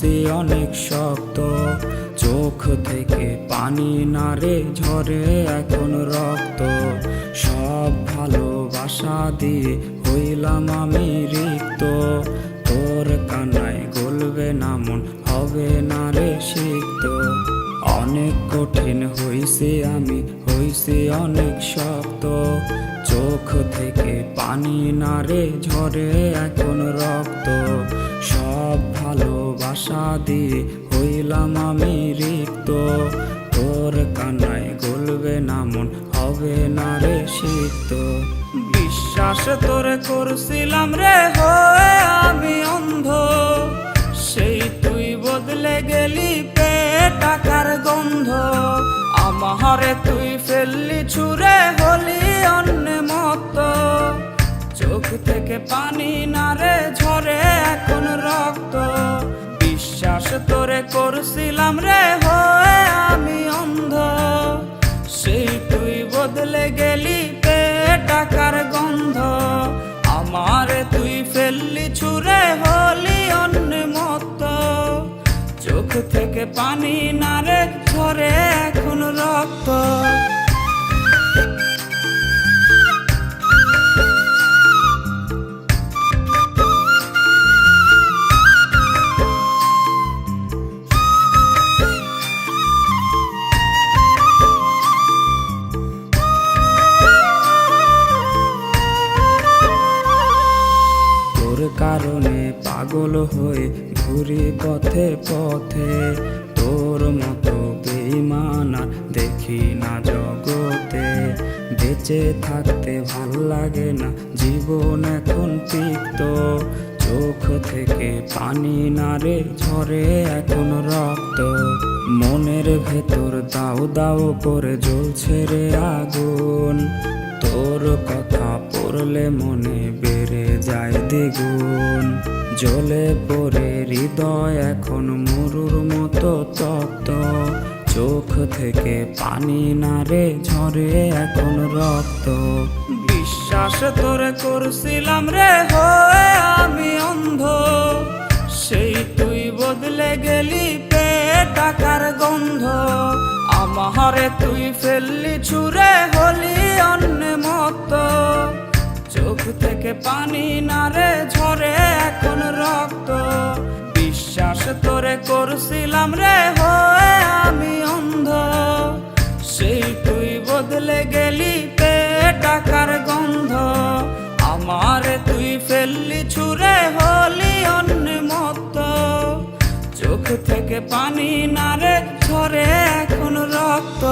হইছে অনেক শক্ত, চোখ থেকে পানি নারে ঝরে এখন রক্ত। সব ভালোবাসা দিয়ে হইলাম আমি রিক্ত, তোর কান্নায় গলবে না মন, হবে না রে সিক্ত। অনেক কঠিন হইছে আমি, হইছে অনেক শক্ত, চোখ থেকে পানি নারে ঝরে এখন রক্ত। সব ভালোবাসা দিয়ে হইলাম আমি রিক্ত, তোর কান্নায় গলবে না মন, হবে না রে সিক্ত। বিশ্বাস তোরে করছিলাম রে হয়ে আমি অন্ধ, সেই তুই বদলে গেলি পেয়ে টাকার গন্ধ। আমারে তুই ফেললি ছুঁড়ে হলি অন্য মতো, চোখ থেকে পানি নারে ঝরে এখন রক্ত। বিশ্বাস তোরে করছিলাম রে হয়ে আমি অন্ধ, সেই তুই বদলে গেলি পেয়ে টাকার গন্ধ। আমারে তুই ফেললি ছুঁড়ে হলি অন্য মতো, চোখ থেকে পানি নারে ঝরে এখন রক্ত। তোর কারণে পাগল হয়ে ঘুরি পথে পথে, তোর মতো বেঈমান আর দেখি না জগতে। বেঁচে থাকতে ভাল লাগে না, জীবন এখন তিক্ত, চোখ থেকে পানি নারে ঝরে এখন রক্ত। মনের ভেতর দাও দাও করে জ্বলছে রে আগুন, তোর কথা পড়লে মনে বেড়ে যায় দ্বিগুণ। জ্বলে পড়ে হৃদয় এখন মরুর মতো তপ্ত, চোখ থেকে পানি নারে ঝরে এখন রক্ত। বিশ্বাস তোরে করছিলাম রে হয়ে আমি অন্ধ, সেই তুই বদলে গেলি পেয়ে টাকার গন্ধ। আমারে তুই ফেললি ছুঁড়ে হলি অন্য মতো, চোখ থেকে পানি নারে ঝরে এখন রক্ত। বিশ্বাস তোরে করছিলাম রে হয়ে আমি অন্ধ, সেই তুই বদলে গেলি পেয়ে টাকার গন্ধ। আমারে তুই ফেললি ছুঁড়ে হলি অন্য মতো, চোখ থেকে পানি নারে ঝরে এখন রক্ত।